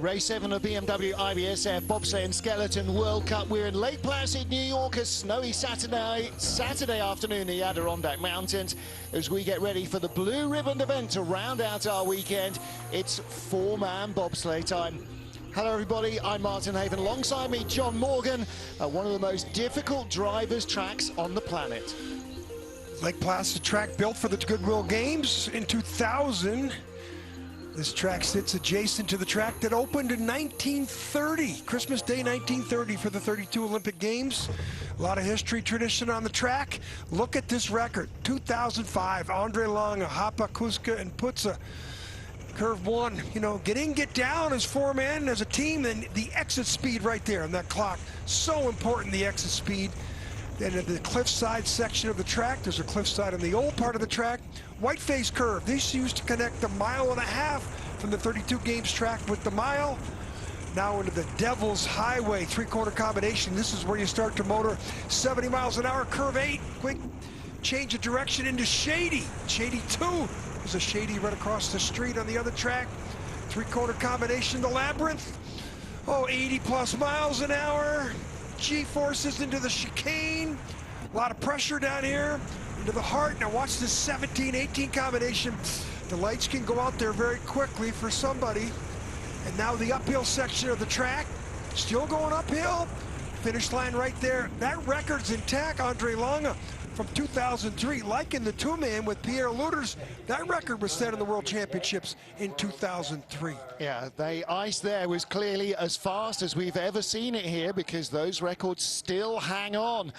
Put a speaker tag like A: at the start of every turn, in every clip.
A: Race 7 of BMW IBSF Bobsleigh and Skeleton World Cup. We're in Lake Placid, New York, a snowy Saturday afternoon in the Adirondack Mountains as we get ready for the blue ribbon event to round out our weekend. It's four-man bobsleigh time. Hello everybody, I'm Martin Haven. Alongside me, John Morgan, one of the most difficult drivers tracks on the planet.
B: Lake Placid track built for the Goodwill Games in 2000. This track sits adjacent to the track that opened in 1930, Christmas Day 1930 for the 32 Olympic Games. A lot of history, tradition on the track. Look at this record, 2005, Andre Lange, Hapa, Kuska, and Putza. Curve one, you know, get in, get down as four men, as a team, and the exit speed right there on that clock. So important, the exit speed. Then at the cliffside section of the track, there's a cliffside on the old part of the track. Whiteface curve, this used to connect the 1.5 miles from the 32 Games track with the mile. Now into the Devil's Highway, three-quarter combination. This is where you start to motor 70 miles an hour, curve 8. Quick change of direction into Shady. Shady 2. There's a Shady right across the street on the other track. Three-quarter combination, the Labyrinth. Oh, 80 plus miles an hour. G-forces into the chicane. A lot of pressure down here into the heart. Now watch this 17-18 combination. The lights can go out there very quickly for somebody. And now the uphill section of the track, still going uphill. Finish line right there. That record's intact. Andre Lange from 2003, like in the two-man with Pierre Luters, that record was set in the World Championships in 2003.
A: Yeah, the ice there was clearly as fast as we've ever seen it here because those records still hang on.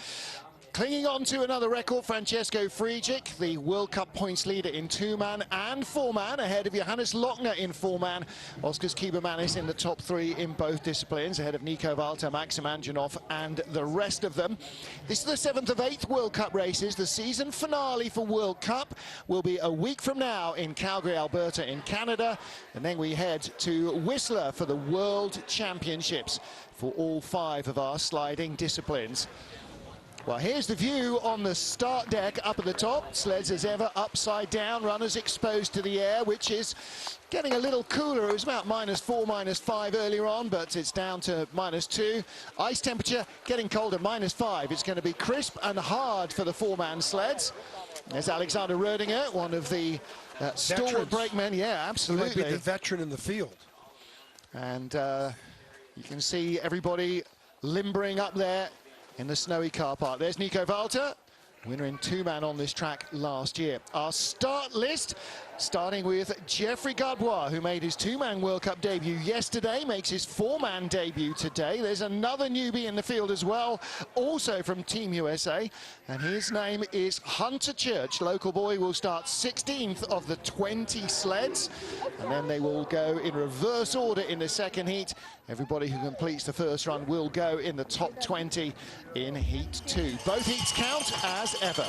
A: Clinging on to another record, Francesco Friedrich, the World Cup points leader in two-man and four-man, ahead of Johannes Lochner in four-man. Oscar's Kibermanis in the top three in both disciplines, ahead of Nico Walther, Maximilianov, and the rest of them. This is the 7th of 8th World Cup races. The season finale for World Cup will be a week from now in Calgary, Alberta in Canada. And then we head to Whistler for the World Championships for all 5 of our sliding disciplines. Well, here's the view on the start deck up at the top. Sleds as ever upside down, runners exposed to the air, which is getting a little cooler. It was about -4, -5 earlier on, but it's down to -2. Ice temperature getting colder, -5. It's going to be crisp and hard for the four-man sleds. There's Alexander Rödinger, one of the stalwart brakemen. Yeah, absolutely.
B: He might be the veteran in the field.
A: And you can see everybody limbering up there in the snowy car park. There's Nico Walther, winner in two-man on this track last year. Our start list, starting with Geoffrey Gardo, who made his two-man World Cup debut yesterday, makes his four-man debut today. There's another newbie in the field as well, also from Team USA, and his name is Hunter Church. Local boy will start 16th of the 20 sleds, and then they will go in reverse order in the second heat. Everybody who completes the first run will go in the top 20 in Heat 2. Both heats count as ever.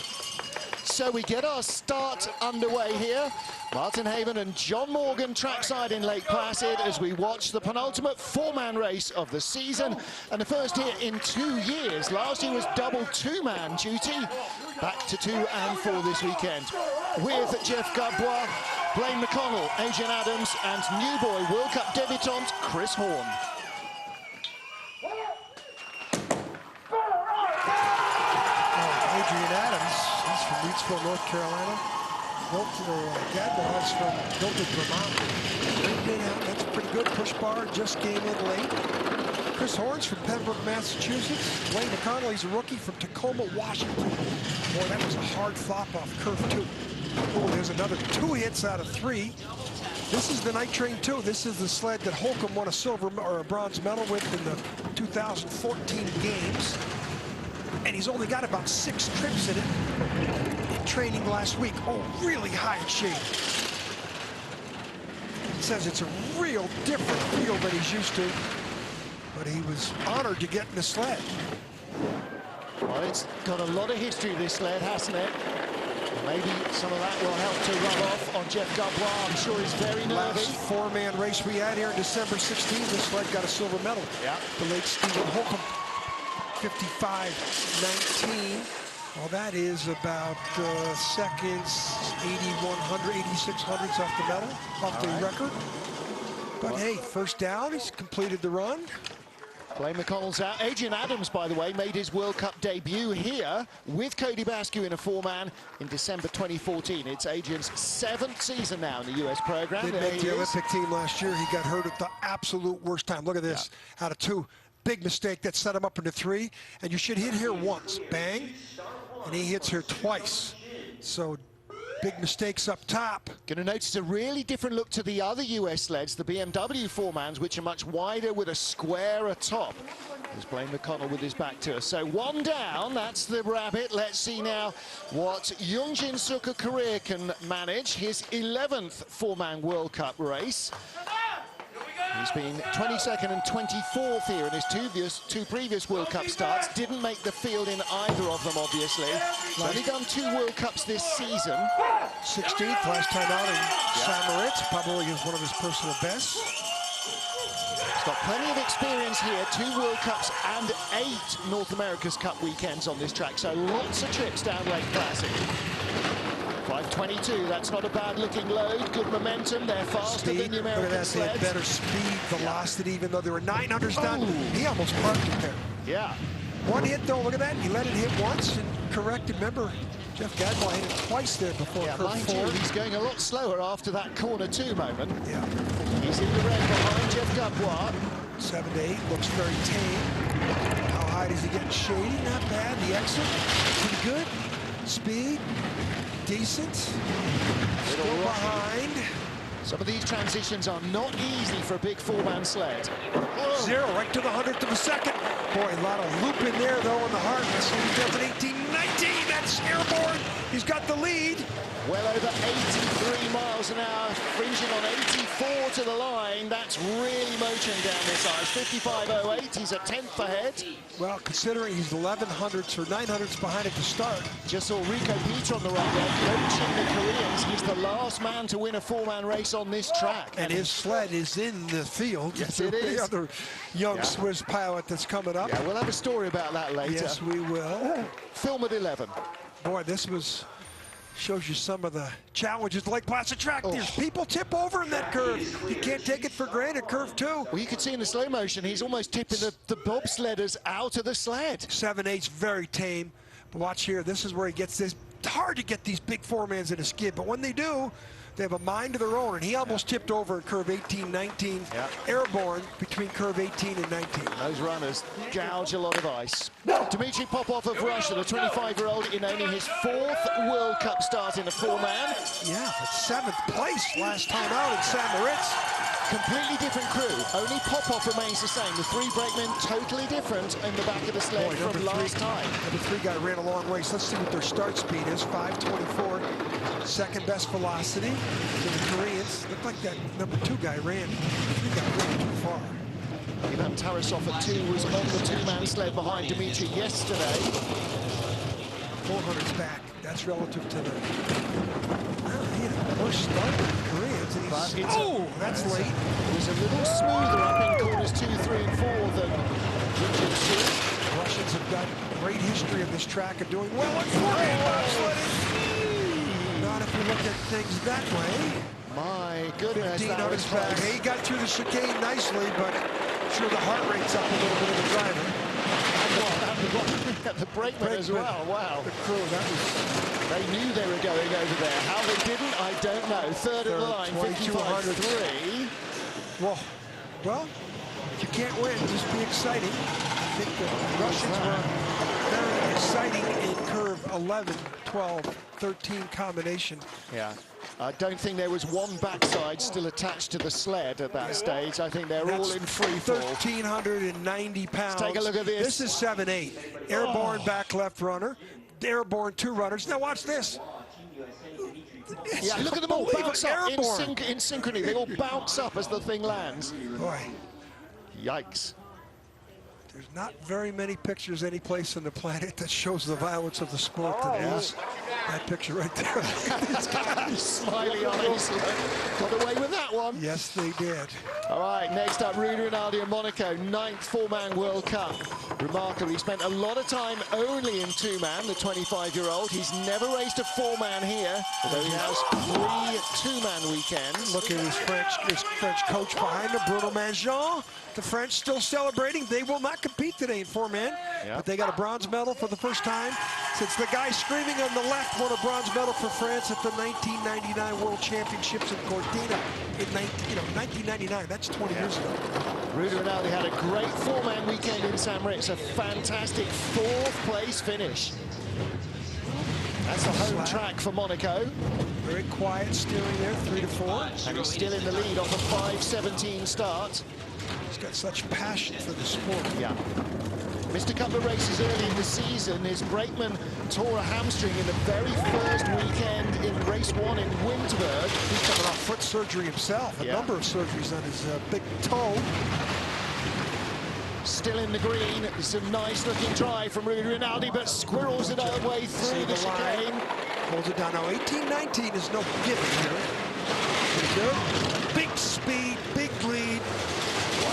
A: So we get our start underway here. Martin Haven and John Morgan trackside in Lake Placid as we watch the penultimate four-man race of the season and the first here in 2 years. Last year was double two-man duty. Back to 2 and 4 this weekend with Jeff Gardo, Blaine McConnell, Adrian Adams and new boy World Cup debutant Chris Horn.
B: Adrian Adams, he's from Reidsville, North Carolina. Gadwell is from Evo de Braun. That's pretty good. Push bar just came in late. Chris Horn's from Pembroke, Massachusetts. Blaine McConnell, he's a rookie from Tacoma, Washington. Boy, that was a hard flop off curve 2. Oh, there's another 2 hits out of 3. This is the Night Train 2. This is the sled that Holcomb won a silver or a bronze medal with in the 2014 Games. And he's only got about 6 trips in it in training last week. Oh, really high in shape. He says it's a real different feel than he's used to, but he was honored to get in the sled.
A: Well, it's got a lot of history, this sled, hasn't it? Maybe some of that will help to rub off on Jeff Gardo. I'm sure he's very nervy.
B: Last four-man race we had here in December 16, this sled got a silver medal.
A: Yeah.
B: The late Stephen Holcomb. 55.19. Well, that is about seconds, 8,100, 8,600 off the medal, off the record. But hey, first down, he's completed the run.
A: Blaine McConnell's out. Adrian Adams, by the way, made his World Cup debut here with Cody Bascu in a four-man in December 2014. It's Adrian's 7th season now in the US program.
B: Didn't make the Olympic team last year. He got hurt at the absolute worst time. Look at this. Out of 2. Big mistake that set him up into 3. And you should hit here once. Bang. And he hits here twice. So big mistakes up top.
A: Going to notice a really different look to the other US sleds, the BMW four-mans, which are much wider with a square atop. There's Blaine McConnell with his back to us. So 1 down, that's the rabbit. Let's see now what Yunjong Suk career can manage. His 11th four-man World Cup race. He's been 22nd and 24th here in his two previous World Cup starts. Didn't make the field in either of them, obviously. He's only done 2 World Cups this season.
B: 16th last time out in Samoritz, probably is one of his personal bests.
A: He's got plenty of experience here, 2 World Cups and 8 North America's Cup weekends on this track, so lots of trips down Lake Placid. 5:22, that's not a bad looking load, good momentum, they're faster than the American sleds.
B: They had better speed, velocity, even though there were 900s down. He almost parked it there.
A: Yeah.
B: 1 hit though, look at that, he let it hit once and corrected. Remember, Jeff Gadbois hit it twice there before curve 4.
A: He's going a lot slower after that corner 2 moment.
B: Yeah.
A: He's in the red behind Jeff Gadbois.
B: 7 to 8, looks very tame. How high does he get? Shady, not bad. The exit, pretty good. Speed, decent. Still behind.
A: Some of these transitions are not easy for a big four-man sled. Whoa.
B: 0 right to the 100th of a second. Boy, a lot of loop in there though on the hard. Let's see what he does at 18.19. That's airborne. He's got the lead.
A: Well over 83 miles an hour, fringing on 84 to the line. That's really motoring down this ice. 55.08, he's a 10th ahead.
B: Well, considering he's 1100ths or 900ths behind at the start.
A: Just saw Rico Peter on the right there, coaching the Koreans. He's the last man to win a four-man race on this track.
B: And his sled is in the field.
A: Yes, it is.
B: The other young Swiss pilot that's coming up.
A: Yeah, we'll have a story about that later.
B: Yes, we will.
A: Film at 11.
B: Boy, this was... shows you some of the challenges the Lake Placid track. There's people tip over in that curve. You can't take it for granted, curve 2.
A: Well, you could see in the slow motion, he's almost tipping the bobsledders out of the sled.
B: 7/8's very tame. But watch here, this is where he gets this. It's hard to get these big four-mans in a skid, but when they do, they have a mind of their own, and he almost tipped over in curve 18, 19, airborne between curve 18 and 19.
A: Those runners gouge a lot of ice. Dmitry Popov of Russia, the 25-year-old, in only his 4th World Cup start in a four-man.
B: Yeah, but 7th place last time out in Samoritz.
A: Completely different crew. Only Popov remains the same. The 3 brakemen totally different in the back of the sled from last time.
B: Number 3 guy ran a long way, so let's see what their start speed is. 5:24, second best velocity to the Koreans. Looked like that number 2 guy ran. 3 guy ran too far.
A: Ivan Tarasov at 2 was on the 2-man sled behind Dmitry yesterday.
B: 400's back. That's relative to the... he had a worse start than the Koreans. And that's late.
A: It was a little smoother up in corners 2, 3, and 4 than Yunjong Suk.
B: Russians have got great history of this track of doing well at 4-man bobsledding. Not if you look at things that way.
A: My goodness,
B: 1500's back. He got through the chicane nicely, but I'm sure the heart rate's up a little bit of the driver.
A: The brakeman as well, wow.
B: The crew,
A: they knew they were going over there. How they didn't, I don't know. Third at the line, 55.3.
B: Well, if you can't win, just be exciting. I think the Russians were very exciting in curve 11, 12, 13 combination.
A: Yeah. I don't think there was one backside still attached to the sled at that stage. I think they're all in free fall.
B: 1,390 pounds.
A: Let's take a look at this.
B: This is 7/8. Airborne back left runner. Airborne 2 runners. Now watch this.
A: Yeah, look at them all bounce up in synchrony. They all bounce up as the thing lands.
B: Boy.
A: Yikes.
B: There's not very many pictures any place on the planet that shows the violence of the sport than these. That picture right there.
A: Smiley eyes. Got away with that one.
B: Yes, they did.
A: All right, next up, Rudy Raldi in Monaco, 9th four-man World Cup. Remarkably, he spent a lot of time only in two-man, the 25-year-old. He's never raced a four-man here, although he has 3 two-man weekends.
B: Look at his French coach behind him, Bruno Mangeon. The French still celebrating. They will not compete today in four-man, but they got a bronze medal for the first time since the guy screaming on the left won a bronze medal for France at the 1999 World Championships in Cortina in 1999. That's 20 years ago.
A: Rudy Raldi had a great four-man weekend in St. Moritz, a fantastic 4th place finish. That's the home track for Monaco.
B: Very quiet steering there, 3 to 4.
A: And he's still in the lead off a 5:17 start.
B: He's got such passion for the sport.
A: Yeah. Missed a couple of races early in the season. His brakeman tore a hamstring in the very first weekend in race 1 in Windberg.
B: He's coming off foot surgery himself. A number of surgeries on his big toe.
A: Still in the green. It's a nice looking drive from Rudy Raldi, but squirrels it our way through the chicane.
B: Holds it down now. 18-19 is no given here. Pretty good. Big speed, big lead.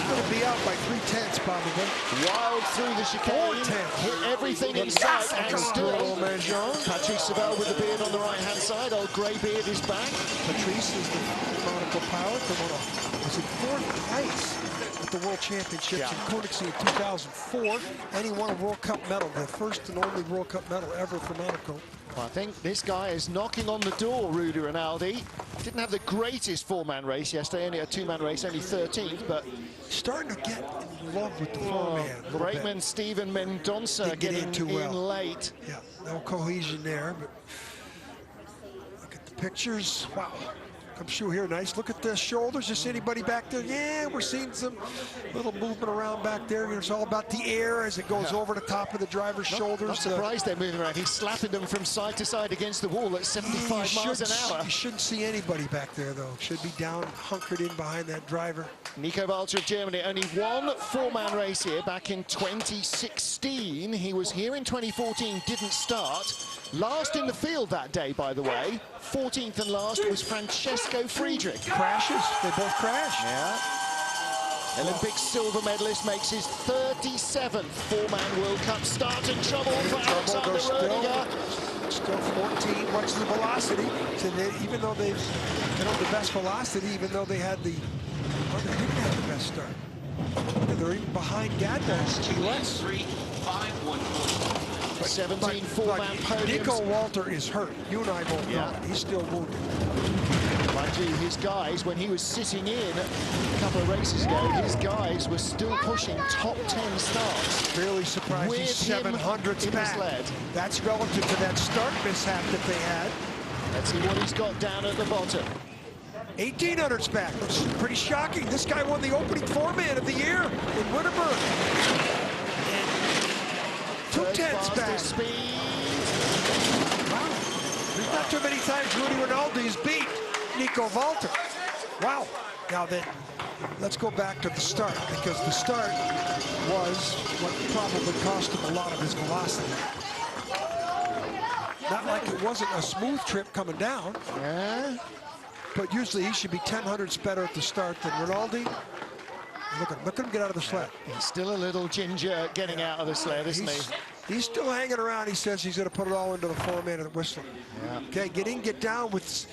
B: Going to be out by 3/10 probably.
A: Wild through the chicane. Hit everything in sight and still. Patrice Savelle with the beard on the right-hand side. Old grey beard is back.
B: Patrice is the Monaco pilot. Was in 4th place at the World Championships in Königssee in 2004, and he won a World Cup medal, the first and only World Cup medal ever for Monaco.
A: Well, I think this guy is knocking on the door, Rudy Raldi. Didn't have the greatest four-man race yesterday, only a two-man race, only 13th, but
B: starting to get in love with the four-man.
A: Brakeman Steven Mendonça getting in late.
B: Yeah, no cohesion there, but look at the pictures. Wow. Come shoe here, nice. Look at the shoulders. Just anybody back there? Yeah, we're seeing some little movement around back there. It's all about the air as it goes over the top of the driver's shoulders.
A: Not surprised they're moving around. He's slapping them from side to side against the wall at 75 miles an hour.
B: You shouldn't see anybody back there, though. Should be down, hunkered in behind that driver.
A: Nico Walther of Germany, only one four-man race here back in 2016. He was here in 2014, didn't start. Last in the field that day, by the way. 14th and last was Francesco Friedrich.
B: Crashes, they both crashed.
A: Yeah. Olympic silver medalist makes his 37th four-man World Cup start in trouble for Alexander Rödiger.
B: Still 14, much the velocity. So even though they've the best velocity, even though they had the, they didn't have the best start. They're even behind Gardo in the US.
A: 17 four-man podiums.
B: Nico Walther is hurt. You and I both know. He's still wounded.
A: Mind you, his guys, when he was sitting in a couple of races ago, his guys were still pushing top 10 starts.
B: Really surprised he's 700s back.
A: Sled.
B: That's relative to that start mishap that they had.
A: Let's see what he's got down at the bottom.
B: 1800s back. That's pretty shocking. This guy won the opening four-man of the year in Windberg. 2/10 back.
A: Speed.
B: Wow. There's not too many times Rudy Raldi's beat Nico Walther. Wow. Now then, let's go back to the start, because the start was what probably cost him a lot of his velocity. Not like it wasn't a smooth trip coming down.
A: Yeah.
B: But usually he should be 10/100ths better at the start than Raldi. Look at him get out of the sled.
A: He's still a little ginger getting out of the sled, isn't he?
B: He's still hanging around. He says he's going to put it all into the four-man of the Whistler. Yeah. Okay, get in, get down with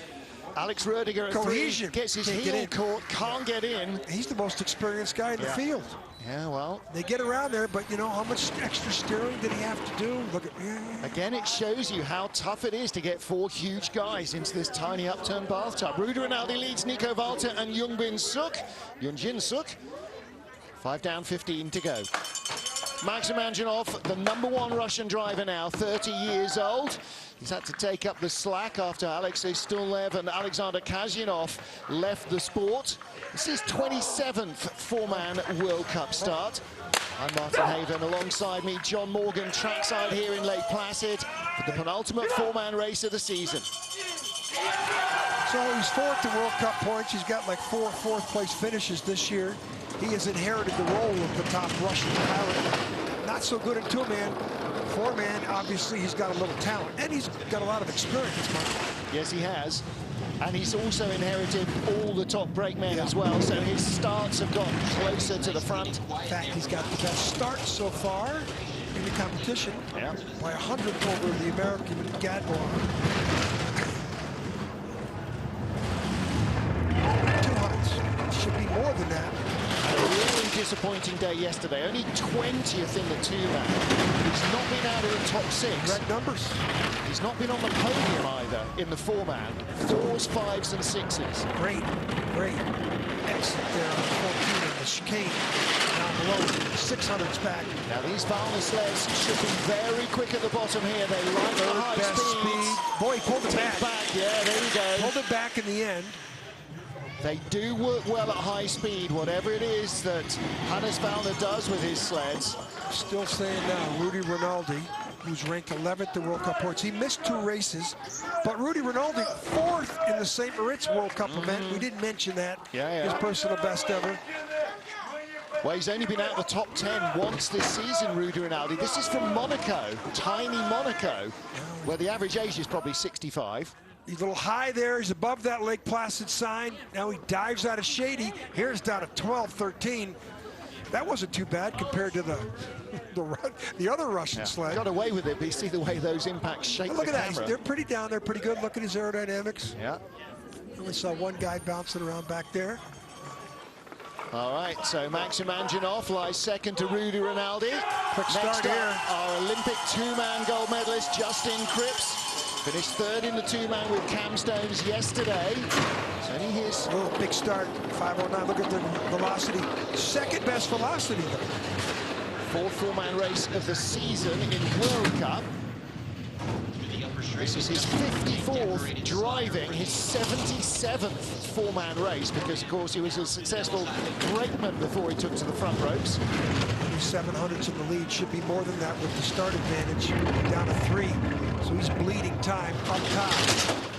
A: Alex Rödiger at
B: cohesion.
A: 3, gets his heel caught, can't get in.
B: He's the most experienced guy in the field.
A: Yeah, well.
B: They get around there, but you know how much extra steering did he have to do? Look at
A: Again, it shows you how tough it is to get 4 huge guys into this tiny upturned bathtub. Rudy Raldi leads Nico Walther and Yunjong Suk. 5 down, 15 to go. Maximilianov, the #1 Russian driver now, 30 years old. He's had to take up the slack after Alexei Stulnev and Alexander Kazyanov left the sport. This is 27th four-man World Cup start. I'm Martin Haven, alongside me, John Morgan, trackside here in Lake Placid for the penultimate four-man race of the season.
B: So he's 4th in World Cup points. He's got like 4 fourth-place finishes this year. he has inherited the role of the top Russian pilot. Not so good in two-man. Four-man, obviously, he's got a little talent, and he's got a lot of experience, Mike.
A: Yes, he has. And he's also inherited all the top brakemen as well, so his starts have gotten closer to the front.
B: In fact, he's got the best start so far in the competition, by 100 over the American Gardo. 200s. Should be more than that.
A: A really disappointing day yesterday. Only 20th in the two-man. He's not been out of the top 6.
B: Red numbers.
A: He's not been on the podium either in the four-man. 4s, 5s, and 6s.
B: Great exit there on 14 in the chicane. Down below, 600s back.
A: Now these Valna sleds should be very quick at the bottom here. They like the high speed.
B: Boy, he pulled it
A: back. Yeah, there you go.
B: Pulled it back in the end.
A: They do work well at high speed, whatever it is that Hannes Valna does with his sleds.
B: Still saying now, Rudy Raldi, who's ranked 11th in World Cup points. He missed 2 races, but Rudy Raldi, 4th in the St. Moritz World Cup event. We didn't mention that. His personal best ever.
A: Well, he's only been out of the top 10 once this season, Rudy Raldi. This is from Monaco, tiny Monaco, where the average age is probably 65.
B: He's a little high there. He's above that Lake Placid sign. Now he dives out of shady. Here's down to 12, 13. That wasn't too bad compared to the other Russian sled.
A: Got away with it, but you see the way those impacts shake
B: Look
A: the
B: at
A: camera.
B: that. They're pretty down there, pretty good. Look at his aerodynamics.
A: Yeah.
B: We saw one guy bouncing around back there.
A: All right, so Maximilianov lies second to Rudy Raldi.
B: Quick start
A: Next
B: here.
A: up, our Olympic two-man gold medalist, Justin Cripps. Finished 3rd in the two-man with Cam Stones yesterday. It's only his...
B: Oh, big start, 509. Look at the velocity. Second best velocity, though.
A: 4th four-man race of the season in World Cup. This is his 54th driving, his 77th four-man race, because, of course, he was a successful brakeman before he took to the front ropes.
B: 700s in the lead, should be more than that with the start advantage, down to 3. So he's bleeding time up top.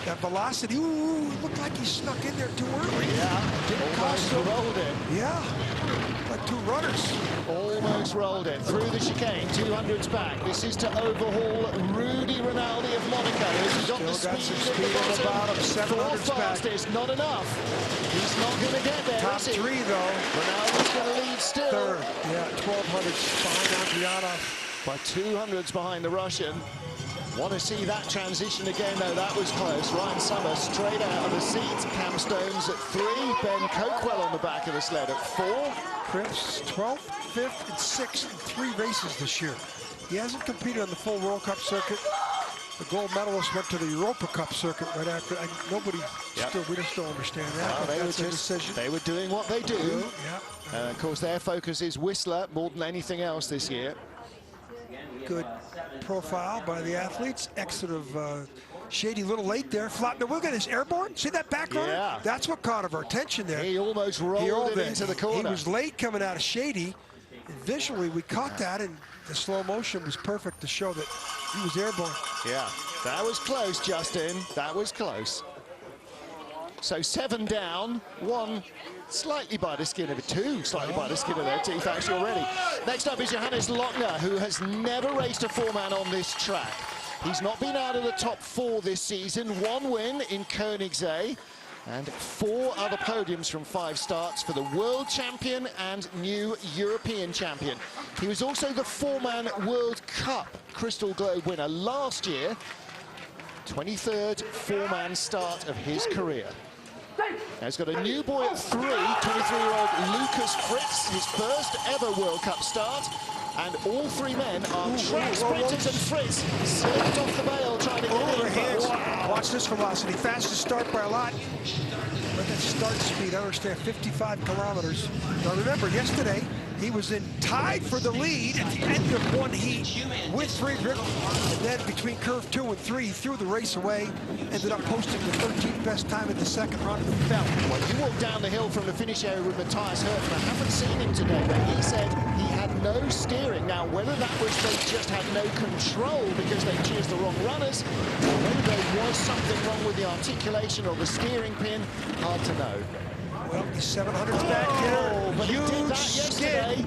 B: That velocity, ooh, looked like he snuck in there too early.
A: Yeah,
B: didn't cost him.
A: Rolled it.
B: Yeah, like 2 runners.
A: Almost rolled it through the chicane, 200s back. This is to overhaul Rudy Raldi of Monaco. He's got the speed at the bottom.
B: 700s back.
A: Fastest, not enough. He's not going to get there.
B: Top 3 though.
A: Raldi's going to lead still.
B: 3rd, yeah, 1200s behind Andrianov.
A: By 200s behind the Russian. Want to see that transition again, though. That was close. Ryan Summer straight out of the seat. Cam Stones at 3. Ben Coquell on the back of the sled at 4.
B: Cripps 12th, 5th, and 6th in 3 races this year. He hasn't competed on the full World Cup circuit. The gold medalist went to the Europa Cup circuit right after. We just don't understand that.
A: They were doing what they do.
B: Yeah.
A: And of course, their focus is Whistler more than anything else this year.
B: Good profile by the athletes. Exit of shady, little late there. Flotner, look at this airborne. See that back runner?
A: Yeah.
B: That's what caught our attention there.
A: He almost rolled it into the corner.
B: He was late coming out of shady. And visually, we caught that, and the slow motion was perfect to show that he was airborne.
A: Yeah, that was close, Justin. That was close. So 7 down, 1 slightly by the skin of it, 2 slightly by the skin of their teeth actually already. Next up is Johannes Lochner, who has never raced a four-man on this track. He's not been out of the top 4 this season. 1 win in Koenigsegg and 4 other podiums from 5 starts for the world champion and new European champion. He was also the four-man World Cup Crystal Globe winner last year. 23rd four-man start of his career. Now he's got a new boy at 3, 23-year-old Lucas Fritz, his first ever World Cup start. And all 3 men are track sprinters, and Fritz slipped off the bail trying to get in.
B: Wow. Watch this velocity, fastest start by a lot. Look at that start speed, I understand, 55 kilometers. Now remember, yesterday, he was tied for the lead at the end of 1 heat with Friedrich. And then between curve 2 and 3, he threw the race away, ended up posting the 13th best time in the second run and fell.
A: Well, you walked down the hill from the finish area with Matthias Hertmann. I haven't seen him today, but he said he had no steering. Now, whether that was they just had no control because they chose the wrong runners, or whether there was something wrong with the articulation or the steering pin, hard to know.
B: Well, he's 700s back here.
A: But he did that yesterday.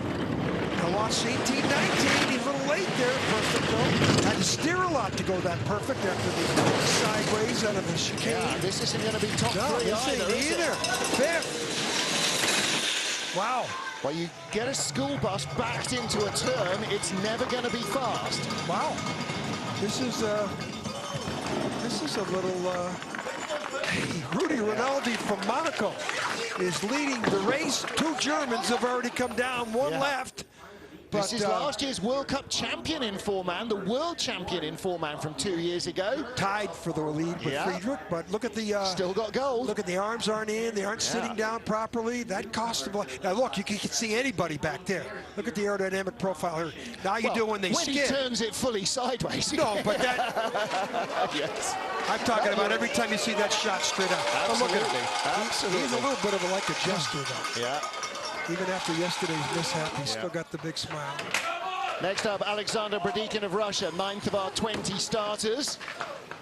B: I lost 18-19. He's a little late there. Perfect though. Had to steer a lot to go that perfect after the sideways out of the chicane.
A: Yeah, this isn't going to be top three
B: this ain't
A: either, is it?
B: Fifth. Wow.
A: Well, you get a school bus backed into a turn, it's never going to be fast.
B: Wow. This is a little. Rudy Raldi from Monaco is leading the race. Two Germans have already come down, one left. But,
A: this is last year's World Cup champion in four-man, the world champion in four-man from 2 years ago.
B: Tied for the lead with Friedrich, but look at the...
A: still got gold.
B: Look at the arms aren't in, they aren't sitting down properly. That cost them... Now look, you can see anybody back there. Look at the aerodynamic profile here. Now you do when they skid.
A: When he turns it fully sideways.
B: No, but that...
A: Yes.
B: I'm talking about every time you see that shot straight up.
A: Absolutely.
B: Look at him.
A: Absolutely.
B: He's a little bit of a like a jester, though.
A: Yeah.
B: Even after yesterday's mishap, he's still got the big smile.
A: Next up, Alexander Bredikin of Russia, 9th of our 20 starters.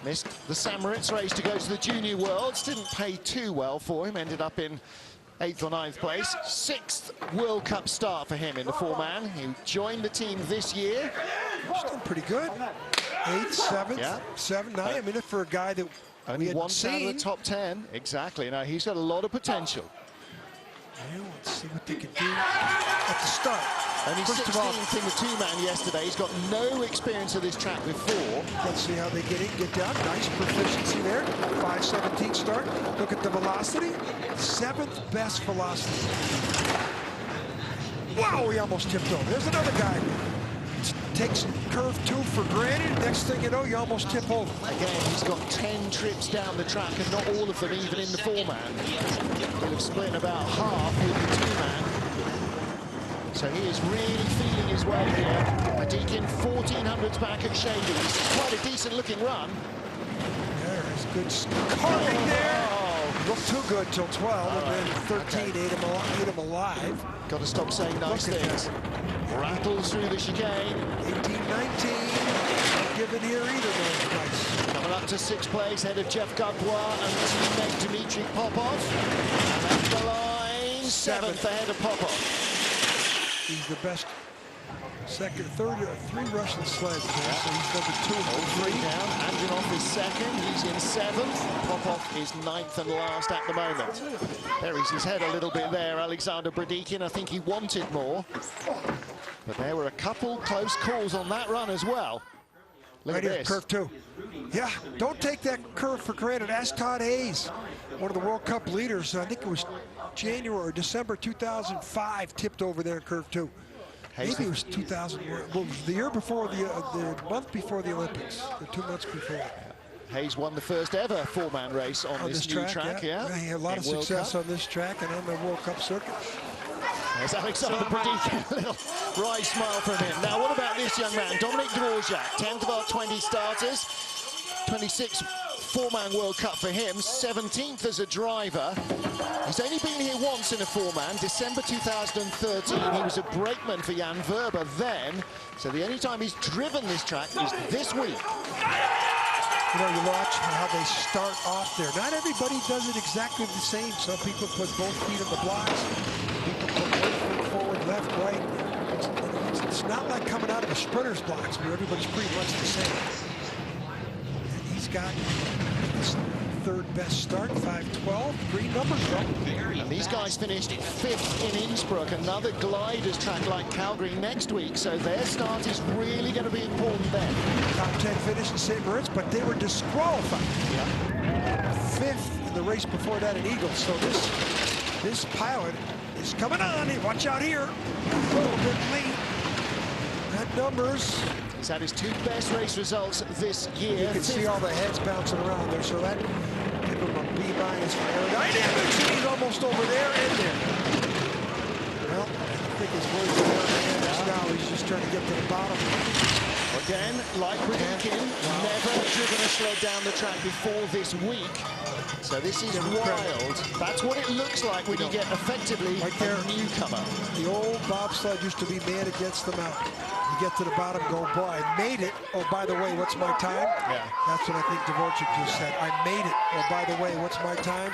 A: Missed the Samoritz race to go to the Junior Worlds. Didn't pay too well for him. Ended up in 8th or 9th place. 6th World Cup start for him in the four-man. He joined the team this year.
B: Still pretty good. 8th, 7th, 7th, 9th. I mean, for a guy that
A: only once out of the top 10. Exactly. Now, he's got a lot of potential.
B: Yeah, let's see what they can do at the start.
A: Only
B: First
A: 16th in the two-man yesterday. He's got no experience of this track before.
B: Let's see how they get in, get down. Nice proficiency there. 5:17 start. Look at the velocity. 7th best velocity. Wow, he almost tipped over. There's another guy. Takes curve 2 for granted. Next thing you know, you almost tip over.
A: Again, he's got 10 trips down the track, and not all of them even in the four-man. He'll have split about half with the two-man. So he is really feeling his way here. Bredikin 1400s back at Shady. Quite a decent-looking run.
B: There's good carving there. Looked too good till 12, and then 13 ate him alive.
A: Got to stop saying nice things. Rattles through the chicane.
B: 18-19. Not given here either, though. Nice.
A: Coming up to 6th place, head of Jeff Gadbois and teammate Dmitry Popov. And at the line, 7th ahead of Popov.
B: He's the best second, third, 3 Russian sleds there, so he's number 2 and 3.
A: Down. Andronov is 2nd, he's in 7th. Popov is 9th and last at the moment. Buries his head a little bit there, Alexander Bredikin. I think he wanted more. But there were a couple close calls on that run as well. Look
B: Right
A: at
B: here,
A: this.
B: curve 2. Yeah, don't take that curve for granted. Ask Todd Hayes, one of the World Cup leaders. I think it was January or December 2005, tipped over there in curve 2. Maybe it was 2000. Well, the year before the month before the Olympics, the 2 months before.
A: Hayes won the first ever four-man race on this new track.
B: Yeah, he had a lot of success on this track and on the World Cup circuit.
A: There's Alexander Bredikin, a little wry smile from him. Now, what about this young man, Dominic Dujac, 10th of our 20 starters, 26th four-man World Cup for him, 17th as a driver. He's only been here once in a four-man, December 2013. He was a brakeman for Jan Verber then, so the only time he's driven this track is this week.
B: You know, you watch how they start off there. Not everybody does it exactly the same. Some people put both feet on the blocks. People put one foot forward, left, right. It's not like coming out of a sprinter's blocks where everybody's pretty much the same. And he's got his 3rd best start, 5:12. Green numbers, though.
A: And these guys finished 5th in Innsbruck, another gliders track like Calgary next week, so their start is really going to be important then.
B: Top 10 finish in St. Moritz, but they were disqualified.
A: Yeah.
B: 5th in the race before that in Eagles. So this pilot is coming on. Watch out here. A little bit late. That numbers.
A: He's had his 2 best race results this year.
B: You can see all the heads bouncing around there, so that give him a B- for aerodynamics, and he's almost over there and there. Well, I think his words are aerodynamics now. He's just trying to get to the bottom.
A: Again, like Bredikin, never driven a sled down the track before this week. So this is wild. That's what it looks like when you get effectively
B: right there,
A: a newcomer.
B: The old bobsled used to be man against the mountain. You get to the bottom, go, boy, I made it. Oh, by the way, what's my time?
A: Yeah.
B: That's what I think Dvorak just said. I made it. Oh, by the way, what's my time?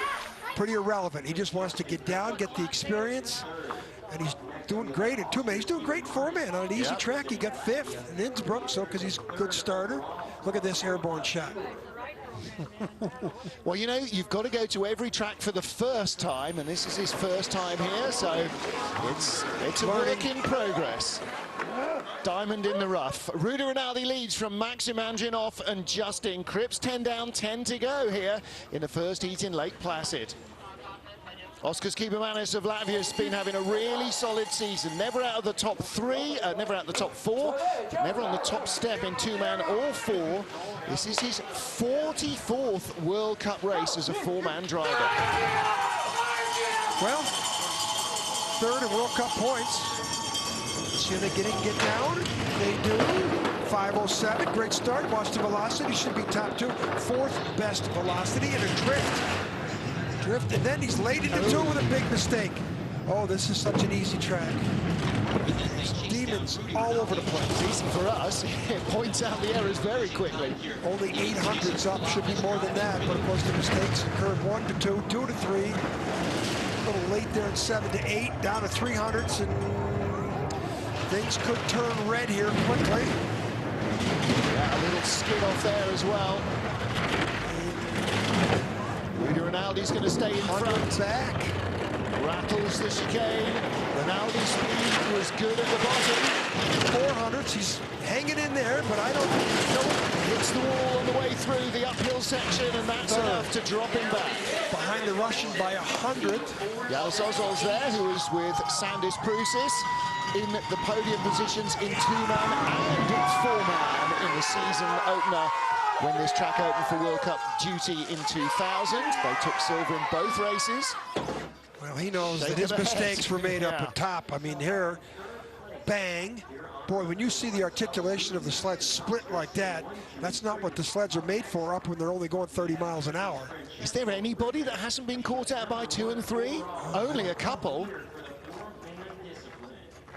B: pretty irrelevant. He just wants to get down, get the experience, and he's doing great at two-man. He's doing great four-man on an easy track. He got 5th in Innsbruck, so because he's a good starter. Look at this airborne shot.
A: Well, you know, you've got to go to every track for the first time, and this is his first time here, so it's a work in progress. Diamond in the rough. Rudy Raldi leads from Maximilianov and Justin Cripps. 10 down, 10 to go here in the first heat in Lake Placid. Oskars Kibermanis of Latvia has been having a really solid season. Never out of the top 3, never out of the top 4, never on the top step in two-man or 4. This is his 44th World Cup race as a 4-man driver.
B: Well, 3rd in World Cup points. Should they get down? They do. 5:07, great start. Watch the velocity, should be top 2. 4th best velocity and a drift. And then he's late into 2 with a big mistake. Oh, this is such an easy track. There's demons all over the place.
A: Easy for us. It points out the errors very quickly.
B: Only 800s up, should be more than that. But of course the mistakes occurred 1 to 2, 2 to 3. A little late there in 7 to 8, down to 300s, and things could turn red here quickly.
A: Yeah, a little skid off there as well. Rudy Raldi's going to stay in front.
B: Back.
A: Rattles the chicane. Raldi's speed was good at the bottom.
B: 400s, he's hanging in there, but I don't know.
A: Hits the wall on the way through the uphill section, and that's enough to drop him back.
B: Behind the Russian by 100.
A: Yanis Ozol's there, who is with Sandis Prusis in the podium positions in two-man and four-man in the season opener. When this track opened for World Cup duty in 2000, they took silver in both races.
B: Well, he knows that his mistakes were made up at top. I mean, here, bang. Boy, when you see the articulation of the sled split like that, that's not what the sleds are made for up when they're only going 30 miles an hour.
A: Is there anybody that hasn't been caught out by 2 and 3? Only a couple.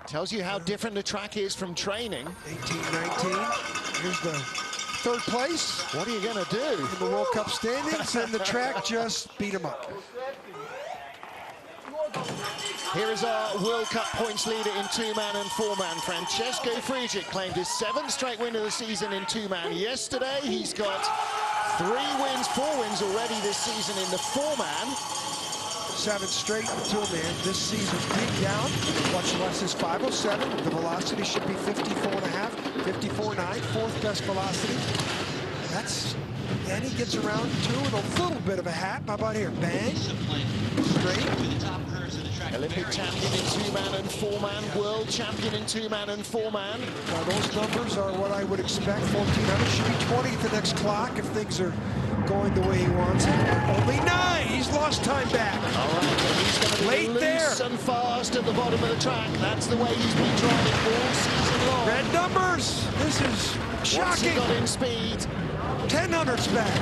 A: Tells you how different the track is from training.
B: 18-19. Here's the 3rd place.
A: What are you going to do?
B: In the World Cup standings, and the track just beat him up.
A: Here is our World Cup points leader in two-man and four-man. Francesco Friedrich claimed his 7th straight win of the season in two-man yesterday. He's got 4 wins already this season in the four-man.
B: 7 straight in two-man. This season's deep down. Watch Lācis 5:07. The velocity should be 54.5, 54.9, 4th best velocity. That's, and he gets around 2 with a little bit of a hap. How about here? Bang. Straight.
A: Olympic champion in two-man and four-man, world champion in two-man and four-man.
B: Now those numbers are what I would expect. 1400 should be 20th the next clock if things are going the way he wants it. Only 9. He's lost time back.
A: All right, he's going to be
B: late
A: loose
B: there
A: and fast at the bottom of the track. That's the way he's been driving all season long.
B: Red numbers. This is shocking.
A: Once he got in speed.
B: 1000s back.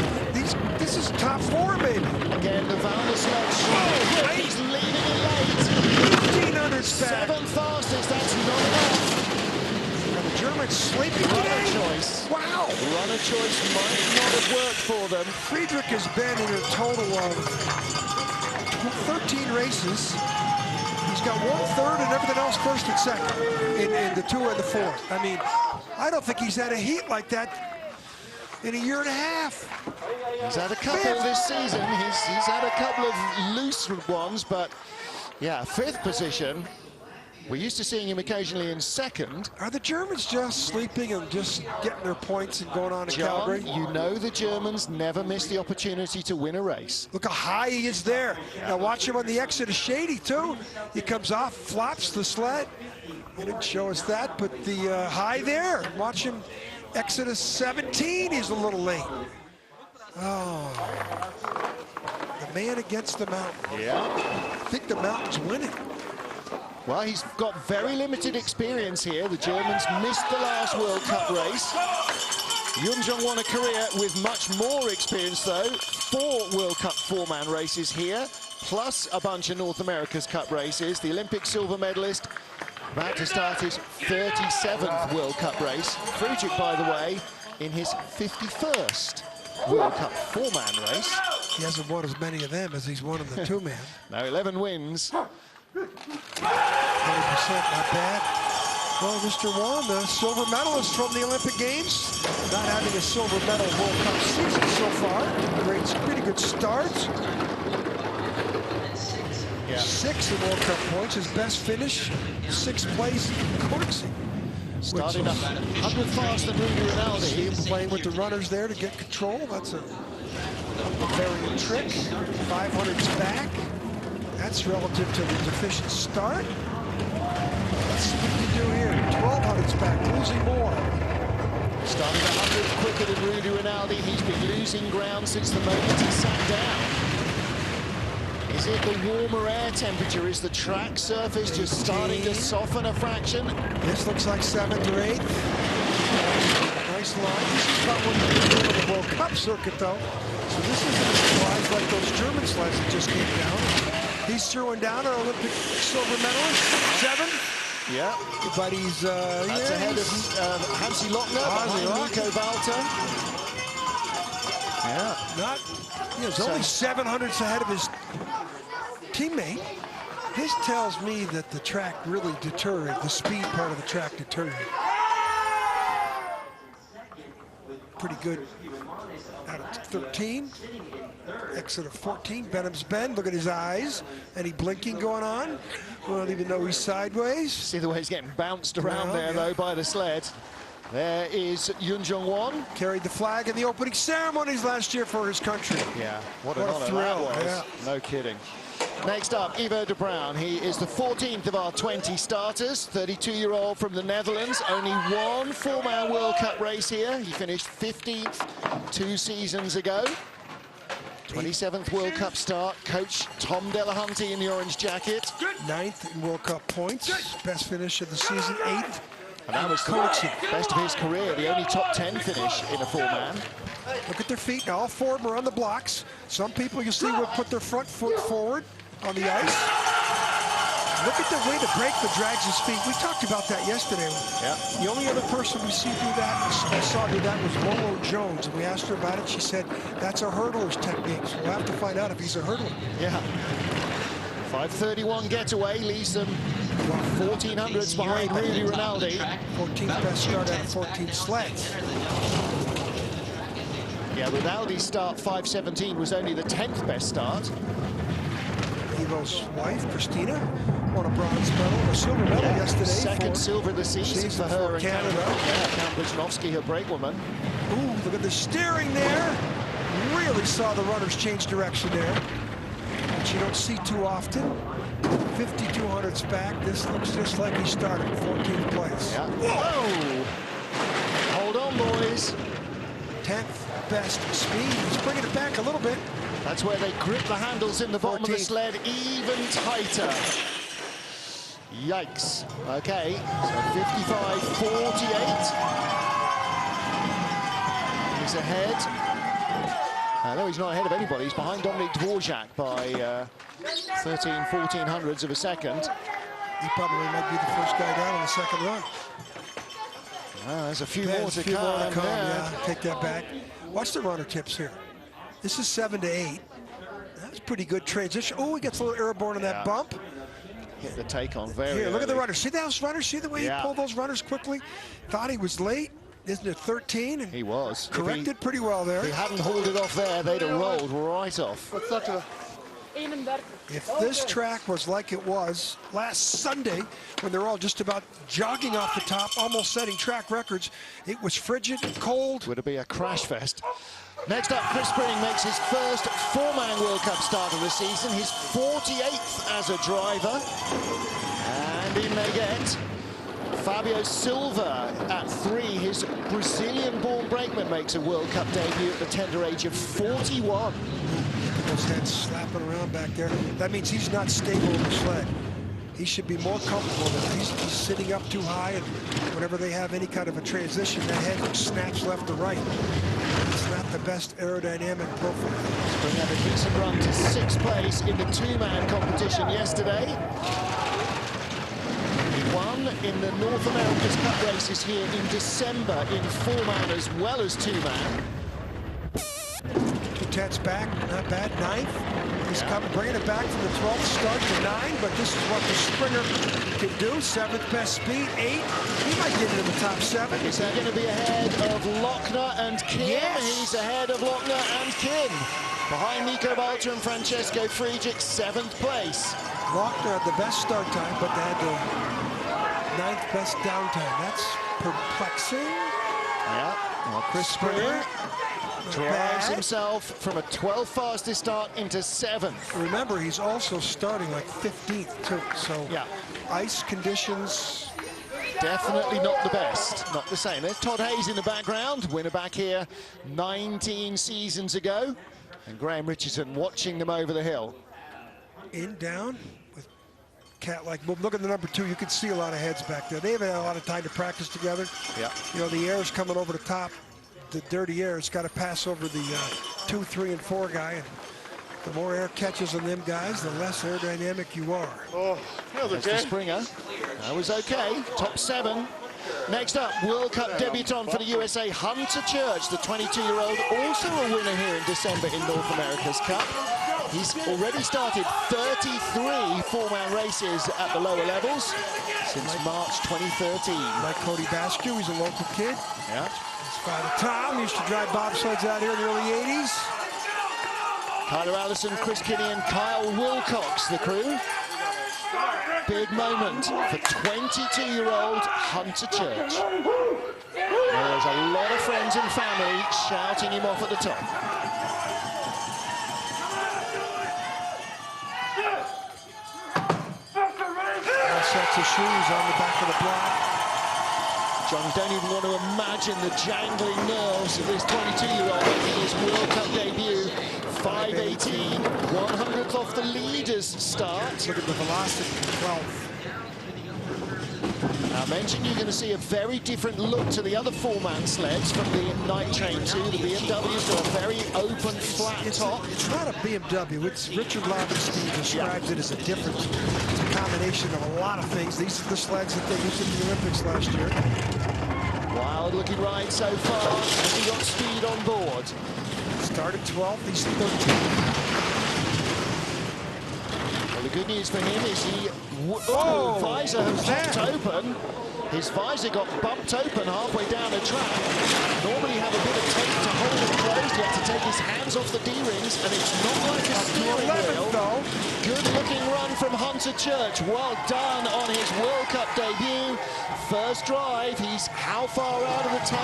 B: This is top 4 maybe.
A: Again, the Valder sled.
B: Oh,
A: he's leading it late.
B: 1500s back.
A: 7th fastest, that's not enough.
B: And the Germans sleeping
A: Runner
B: today.
A: choice.
B: Wow.
A: Runner choice might not have worked for them.
B: Friedrich has been in a total of 13 races. He's got 1/3 and everything else 1st and 2nd in the 2 and the 4. I mean, I don't think he's had a heat like that in a year and a half.
A: He's had a couple this season. He's had a couple of loose ones, but yeah, 5th position. We're used to seeing him occasionally in 2nd.
B: Are the Germans just sleeping and just getting their points and going on to Calgary?
A: You know the Germans never miss the opportunity to win a race.
B: Look how high he is there. Now watch him on the exit of Shady too. He comes off, flops the sled. He didn't show us that, but the high there. Watch him exit of 17. He's a little late. Oh, the man against the mountain.
A: Yeah.
B: I think the mountain's winning.
A: Well, he's got very limited experience here. The Germans missed the last World Cup race. Yunjong won a career with much more experience, though. 4 World Cup four-man races here, plus a bunch of North America's Cup races. The Olympic silver medalist about to start his 37th World Cup race. Friedrich, by the way, in his 51st World Cup four-man race.
B: He hasn't won as many of them as he's won in the two-man.
A: No, 11 wins.
B: 20%, not bad. Well, Mr. Wan, the silver medalist from the Olympic Games, not having a silver medal World Cup season so far. Pretty good start.
A: Yeah.
B: 6 in World Cup points. His best finish, 6th place in courtesy.
A: Starting up 100 faster than Rudy Raldi.
B: Playing with the runners there to get control. That's a variant trick. 500's back. That's relative to the deficient start. Let's see what we do here. 1200's back, losing more.
A: Starting 100 quicker than Rudy Raldi. He's been losing ground since the moment he sat down. Is it the warmer air temperature? Is the track surface just starting to soften a fraction?
B: This looks like 7th or 8th. Nice line. This is about what he's been doing on the World Cup circuit, though. So this isn't a surprise like those German sleds that just came down. He's throwing down our Olympic silver medalist, 7.
A: Yeah.
B: But he's,
A: that's ahead of Hansi Lochner, behind Nico Walther. Yeah.
B: He's only 700ths ahead of his teammate. This tells me that the track really deteriorated, the speed part of the track deteriorated. Pretty good out of 13. Exit of 14. Benham's Bend. Look at his eyes. Any blinking going on? We don't even know he's sideways.
A: See the way he's getting bounced around though, by the sled. There is Yunjong Suk.
B: Carried the flag in the opening ceremonies last year for his country.
A: Yeah, what a
B: thrill
A: that was.
B: Yeah.
A: No kidding. Next up, Evo de Braun. He is the 14th of our 20 starters, 32-year-old from the Netherlands. Only one four-man World Cup race here. He finished 15th 2 seasons ago. 27th World Cup start. Coach Tom Delahunty in the orange jacket. 9th
B: in World Cup points. Best finish of the season, 8th.
A: And that was the best of his career, the only top 10 finish in a four-man.
B: Look at their feet now. All 4 of them are on the blocks. Some people you see will put their front foot forward on the ice. Look at the way the brake that drags his feet. We talked about that yesterday.
A: Yeah.
B: The only other person we saw do that was Lolo Jones, and we asked her about it. She said that's a hurdler's technique. So we'll have to find out if he's a hurdler.
A: Yeah. 5:31 getaway leaves them 1400s behind Rudy Raldi.
B: 14th best start out of 14 sleds.
A: Yeah, Raldi's start 5:17 was only the 10th best start.
B: Evo's wife, Christina, won a bronze medal, a silver medal yesterday.
A: Second silver of the season for her in
B: Canada.
A: Yeah, Count Brzezinski, her brakewoman.
B: Ooh, look at the steering there. Really saw the runners change direction there, which you don't see too often. 5200's back. This looks just like he started, 14th place.
A: Yeah. Whoa! Hold on, boys.
B: 10th best speed. He's bringing it back a little bit.
A: That's where they grip the handles in the bottom of the sled even tighter. Yikes. Okay, so 55.48. He's ahead. No, he's not ahead of anybody. He's behind Dominic Dujac by 1400ths of a second.
B: He probably might be the first guy down on the second run.
A: There's a few more to come.
B: Yeah, take that back. Watch the runner tips here. This is 7 to 8. That's pretty good transition. Oh, he gets a little airborne on that bump.
A: Hit the take on very
B: Here, look
A: early.
B: at the runners. See those runners? See the way he pulled those runners quickly? Thought he was late. Isn't it 13? And
A: he was.
B: Corrected pretty well there.
A: If he hadn't hauled it off there, they'd have rolled right off.
B: If this track was like it was last Sunday, when they're all just about jogging off the top, almost setting track records, it was frigid and cold.
A: Would it be a crash fest? Next up, Chris makes his first four-man World Cup start of the season, his 48th as a driver. And in they get. Fabio Silva at 3, his Brazilian-born brakeman makes a World Cup debut at the tender age of 41.
B: Those heads slapping around back there. That means he's not stable in the sled. He should be more comfortable than he's sitting up too high, and whenever they have any kind of a transition, that head snaps left to right. It's not the best aerodynamic profile.
A: Spring had a decent run to 6th place in the two-man competition yesterday. He won in the North America's Cup races here in December in four-man as well as two-man.
B: Marquette's back, not bad, 9th. He's coming, bringing it back from the 12th start to 9, but this is what the Springer can do. 7th best speed, 8. He might get into the top 7.
A: Is that going to be ahead of Lochner and Kim?
B: Yes.
A: He's ahead of Lochner and Kim. Behind Nico Walther and Francesco Friedrich, 7th place.
B: Lochner had the best start time, but they had the 9th best downtime. That's perplexing.
A: Yeah, well, Chris Springer drives himself from a 12th fastest start into 7th.
B: Remember, he's also starting like 15th too, so
A: yeah,
B: ice conditions.
A: Definitely not the best, not the same. There's Todd Hayes in the background, winner back here 19 seasons ago. And Graham Richardson watching them over the hill.
B: In, down, with cat-like move. Look at the number 2, you can see a lot of heads back there. They haven't had a lot of time to practice together.
A: Yeah.
B: You know, the air's coming over the top. The dirty air has got to pass over the 2, 3, and 4 guy. And the more air catches on them guys, the less aerodynamic you are.
A: Oh, there's the Springer. That was okay. Top 7. Next up, World Cup debutant for the USA, Hunter Church, the 22-year-old, also a winner here in December in North America's Cup. He's already started 33 four-man races at the lower levels since March 2013.
B: Like Cody Bascu, he's a local kid.
A: Yeah.
B: His father Tom used to drive bobsleds out here in the early 80s.
A: Kyler Allison, Chris Kinney, and Kyle Wilcox, the crew. Big moment for 22-year-old Hunter Church. There's a lot of friends and family shouting him off at the top.
B: All sets of shoes on the back of the block.
A: John, you don't even want to imagine the jangling nerves of this 22-year-old making his World Cup debut. 5:18, 100th off the leader's start.
B: Look at the velocity, 12th.
A: I mentioned you're going to see a very different look to the other four-man sleds from the Night Train 2. The BMW's got a very open, flat top.
B: It's not a BMW. It's Richard Lammondine describes it as a difference. It's a combination of a lot of things. These are the sleds that they used in the Olympics last year.
A: Wild-looking ride so far. Has he got speed on board?
B: Started 12th, he's 13th.
A: Well, the good news for him is he... visor has popped open. His visor got bumped open halfway down the track. Normally you have a bit of tape to hold it closed. You have to take his hands off the D-rings, and it's not like a steering wheel.
B: Though.
A: Good-looking run from Hunter Church. Well done on his World Cup debut. First drive, he's how far out of the 10?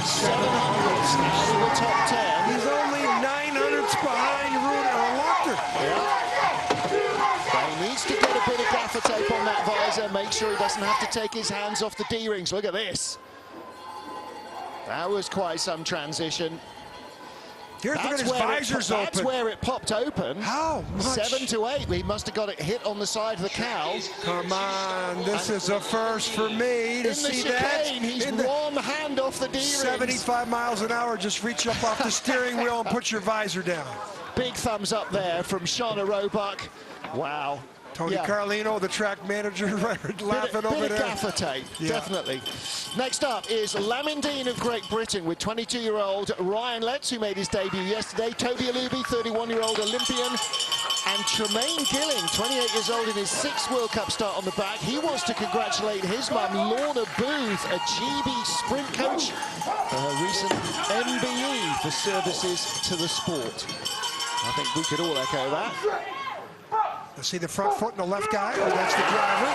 A: 700s out of the top 10.
B: He's only 900s behind Rudy Raldi.
A: Yeah. He needs to get a bit of gaffer tape on that visor, make sure he doesn't have to take his hands off the D-rings. Look at this. That was quite some transition.
B: Here's look at his visors open.
A: That's where it popped open.
B: How much?
A: 7 to 8. He must have got it hit on the side of the cow.
B: Come on, this is a first for me to see that.
A: He's one hand off the D-rings.
B: 75 miles an hour, just reach up off the steering wheel and put your visor down.
A: Big thumbs up there from Shauna Roebuck. Wow.
B: Tony Carlino, the track manager, laughing over there.
A: Bit of gaffer tape, definitely. Next up is Lammondine of Great Britain with 22-year-old Ryan Letts, who made his debut yesterday. Toby Alubi, 31-year-old Olympian. And Tremaine Gilling, 28 years old in his 6th World Cup start on the back. He wants to congratulate his mum, Lorna Booth, a GB sprint coach, for her recent MBE for services to the sport. I think we could all echo that.
B: You see the front foot and the left guy, that's the driver.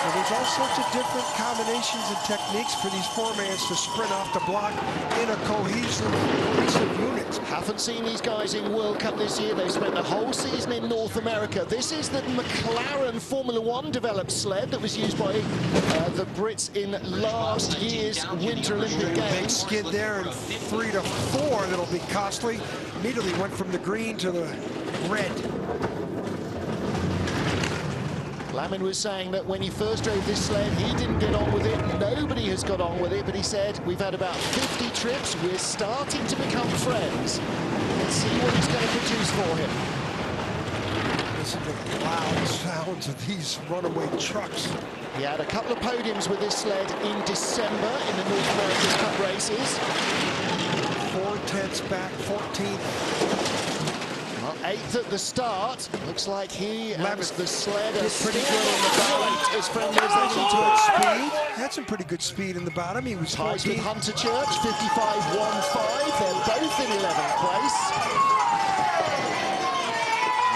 B: So there's all sorts of different combinations and techniques for these four-mans to sprint off the block in a cohesive unit.
A: Haven't seen these guys in World Cup this year. They've spent the whole season in North America. This is the McLaren Formula One developed sled that was used by the Brits in last year's Winter Olympic Games.
B: Big skid there and 3 to 4 that'll be costly. Immediately went from the green to the red.
A: Lamond was saying that when he first drove this sled, he didn't get on with it. Nobody has got on with it, but he said, we've had about 50 trips. We're starting to become friends. Let's see what he's going to produce for him.
B: Listen to the loud sounds of these runaway trucks.
A: He had a couple of podiums with this sled in December in the North American Cup races.
B: 4/10 points back, 14th.
A: Well, 8th at the start. Looks like he and the sled are
B: pretty good
A: on the bottom. As friendly as they need to
B: Good
A: be.
B: speed. Had some pretty good speed in the bottom. He was
A: Ties with
B: 14th.
A: Hunter Church, 55.15. They're both in 11th place.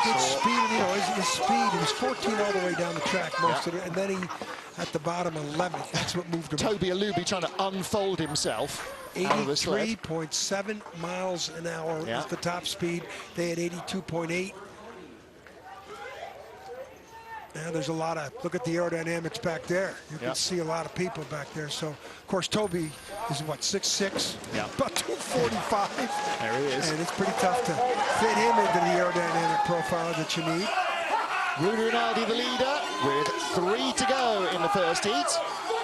B: Good speed, you know, his speed. He was 14 all the way down the track most of it, and then he at the bottom 11th. That's what moved him.
A: Toby Alubi trying to unfold himself.
B: 83.7 miles an hour is the top speed. They had 82.8. Now there's a lot of, look at the aerodynamics back there. You can see a lot of people back there. So, of course, Toby is what, 6'6"? About 245.
A: There he is.
B: And it's pretty tough to fit him into the aerodynamic profile that you need.
A: Rudy Raldi, the leader, with 3 to go in the first heat.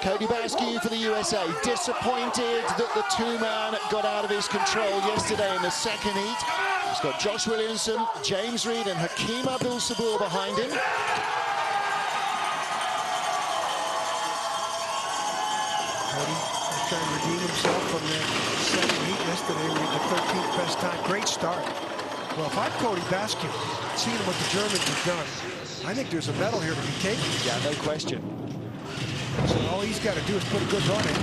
A: Cody Bascu for the USA. Disappointed that the 2-man got out of his control yesterday in the second heat. He's got Josh Williamson, James Reed, and Hakeem Abdul-Sabur behind him.
B: Cody is trying to redeem himself from the second heat yesterday with the 13th best time. Great start. Well, if I'm Cody Bascu, seeing what the Germans have done, I think there's a medal here to be taken.
A: Yeah, no question.
B: So all he's got to do is put a good run in.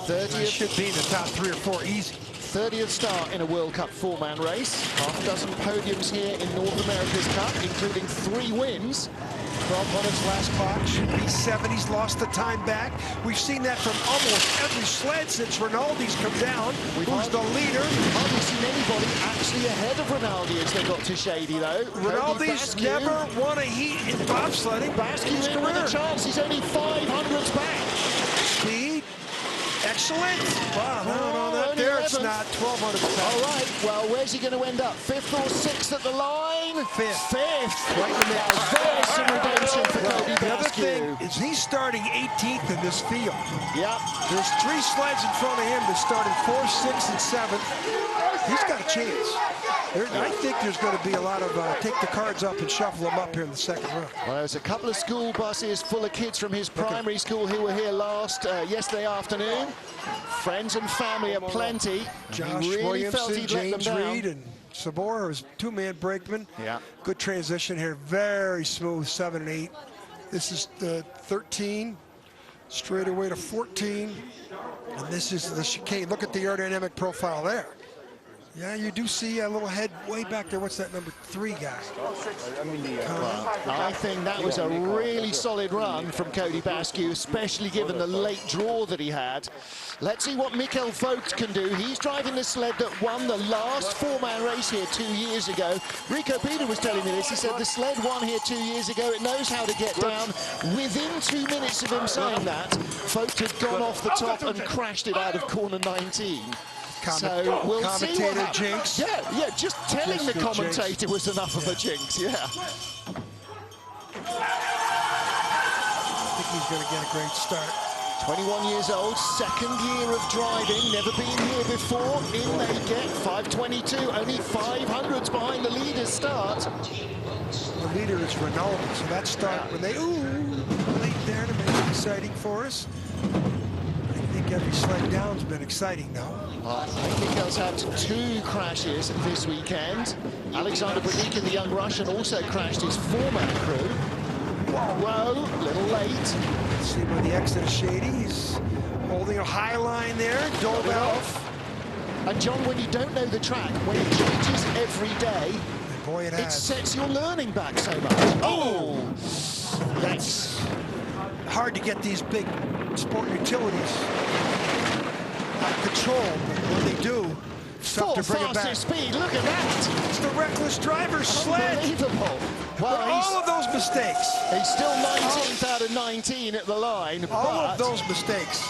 A: 30th
B: should be in the top 3 or 4 easy.
A: 30th start in a World Cup 4-man race. Half a dozen podiums here in North America's Cup, including 3 wins.
B: 12 on its last clock, should be 7. He's lost the time back. We've seen that from almost every sled since Rinaldi's come down. Who's the leader?
A: Hardly seen anybody actually ahead of Rinaldi as they got to Shady, though.
B: Rinaldi's never won a heat in bobsledding.
A: Bascu in with a chance. He's only 500s back.
B: Speed. Excellent. Wow, no, that there it's not. 1200 back.
A: All right, well, where's he going to end up? 5th or 6th at the line?
B: 5th.
A: Right in the middle. There's some redemption for Cody
B: The other
A: Bascu.
B: thing is he's starting 18th in this field.
A: Yep.
B: There's 3 sleds in front of him that started 4th, 6th, and 7th. He's got a chance. I think there's going to be a lot of take the cards up and shuffle them up here in the second round.
A: Well, there's a couple of school buses full of kids from his primary school who were here yesterday afternoon. Friends and family aplenty.
B: Josh
A: really
B: Williamson, James Reed, and Sabor is 2-man brakeman.
A: Yeah.
B: Good transition here. Very smooth, 7 and 8. This is the 13, straight away to 14. And this is the chicane. Look at the aerodynamic profile there. Yeah, you do see a little head way back there. What's that number 3 guy?
A: I think that was a really solid run from Cody Bascu, especially given the late draw that he had. Let's see what Mikkel Vogt can do. He's driving the sled that won the last 4-man race here 2 years ago. Rico Peter was telling me this. He said the sled won here 2 years ago. It knows how to get down. Within 2 minutes of him saying that, Vogt had gone off the top and crashed it out of corner 19. So we'll see what happens.
B: Jinx.
A: Yeah, just telling
B: Just
A: the commentator was enough of a jinx,
B: I think he's going to get a great start.
A: 21 years old, 2nd year of driving, never been here before. In they get, 5:22, only 500s behind the leader's start.
B: The leader is Rinaldi, so that start when they, late there to make it exciting for us. I think every sled down's been exciting now.
A: I think has had 2 crashes this weekend. Alexander Bredikin, the young Russian, also crashed his 4-man crew. Whoa, little late.
B: See by the exit of Shady, he's holding a high line there, dove off.
A: And John, when you don't know the track, when it changes every day,
B: and boy, it
A: sets your learning back so much. Oh, that's
B: hard to get these big sport utilities out of control, but when they do, it's tough to bring it back.
A: Speed, look at that.
B: It's the reckless driver's sled.
A: Unbelievable. Well,
B: all of those mistakes.
A: He's still 19th out of 19 at the line.
B: All of those mistakes.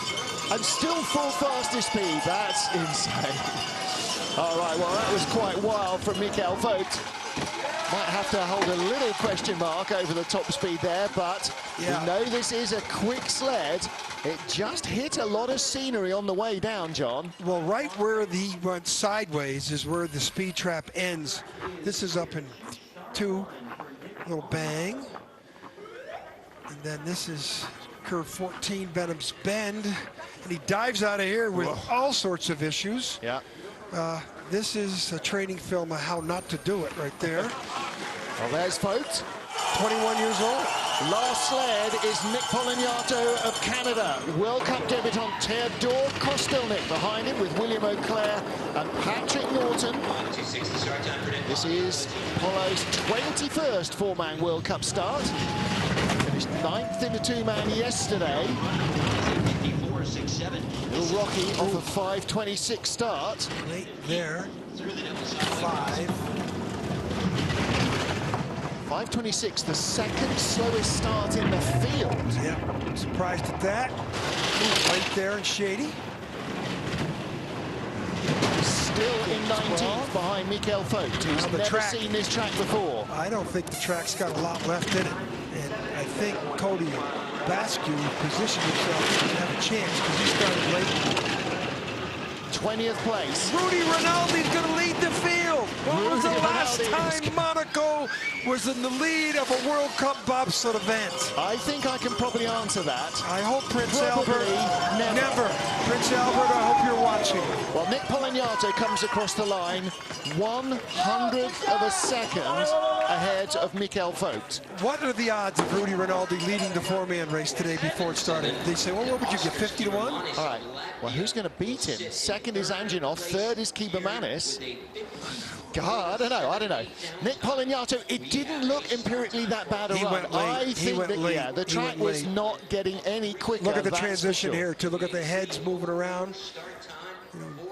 A: And still full fastest speed. That's insane. All right, well, that was quite wild from Mikkel Vogt. Might have to hold a little question mark over the top speed there, but we know this is a quick sled. It just hit a lot of scenery on the way down, John.
B: Well, right where he went sideways is where the speed trap ends. This is up in 2, little bang. And then this is curve 14, Benham's Bend. And he dives out of here with all sorts of issues.
A: Yeah.
B: This is a training film of how not to do it right there.
A: Well, there's Vogt.
B: 21 years old.
A: Last sled is Nick Pollenato of Canada. World Cup debutant Theodore Kostelnik behind him with William O'Clair and Patrick Norton. This is Polo's 21st four-man World Cup start. Finished 9th in the two-man yesterday. Little Rocky off a 5:26 start.
B: Late there.
A: 5:26, the second slowest start in the field.
B: Yeah, I'm surprised at that. Right there and Shady.
A: Still in 19th behind Michael Vogt, who's never seen this track before.
B: I don't think the track's got a lot left in it. And I think Cody Bascu positioned himself to have a chance because he started late.
A: 20th place.
B: Rudy Raldi's going to lead the field. When was the last time Monaco was in the lead of a World Cup bobsled event?
A: I think I can probably answer that.
B: I hope Prince
A: Probably
B: Albert.
A: never.
B: Prince Albert, I hope you're watching.
A: Well, Nick Pollenato comes across the line 100th of a second ahead of Michael Vogt.
B: What are the odds of Rudy Raldi leading the four-man race today before it started? They say, well, what would you get, 50 to 1?
A: All right, well, who's going to beat him? Second is Anginov, third is Kibermanis. God, I don't know. Nick Pollenato, it didn't look empirically that bad a run. I think that, yeah, the track was not getting any quicker.
B: Look at the transition here, too. Look at the heads moving around.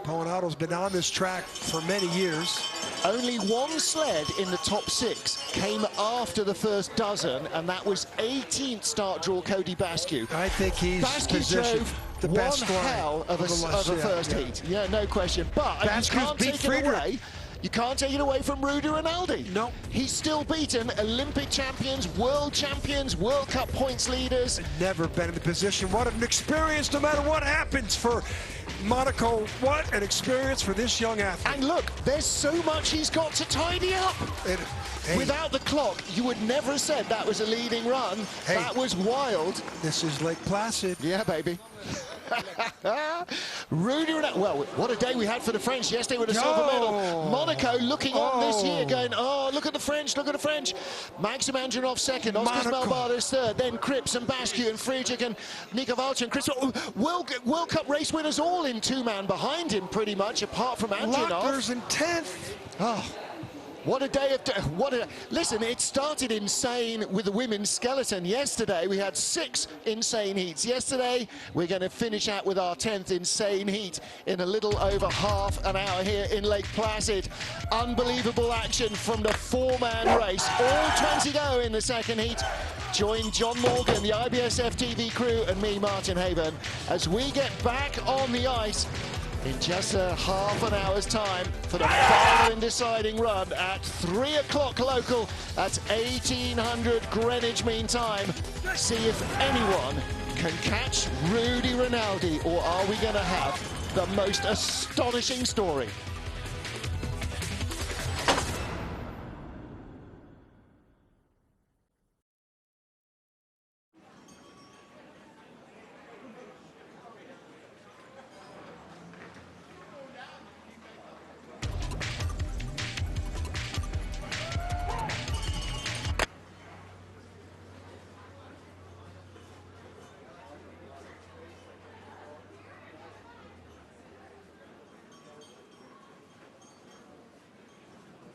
B: Pollenato's been on this track for many years.
A: Only one sled in the top 6 came after the first dozen, and that was 18th start draw Cody Bascu.
B: I think he's
A: Bascu drove
B: the best
A: one hell of a first heat. Yeah, no question. But you can't take it away. You can't take it away from Rudy Raldi.
B: No.
A: He's still beaten Olympic champions, World Cup points leaders.
B: Never been in the position. What an experience, no matter what happens for Monaco. What an experience for this young athlete.
A: And look, there's so much he's got to tidy up.
B: Hey.
A: Without the clock, you would never have said that was a leading run. Hey. That was wild.
B: This is Lake Placid.
A: Yeah, baby. Rudy Raldi, well, what a day we had for the French yesterday with a silver medal. Monaco looking on this year going, oh, look at the French, look at the French. Maximilianov second, Oscar Malbardo's third, then Cripps and Bascu and Friedrich and Nico Walther and Cripps. World Cup race winners all in two-man behind him pretty much, apart from Anginov.
B: Lochner's in 10th.
A: Oh. What a day of... Listen, it started insane with the women's skeleton yesterday. We had 6 insane heats yesterday. We're going to finish out with our 10th insane heat in a little over half an hour here in Lake Placid. Unbelievable action from the four-man race. All 20 go in the second heat. Join John Morgan, the IBSF TV crew, and me, Martin Haven, as we get back on the ice in just a half an hour's time for the final and deciding run at 3 o'clock local. That's 1800 Greenwich Mean Time. See if anyone can catch Rudy Raldi, or are we going to have the most astonishing story?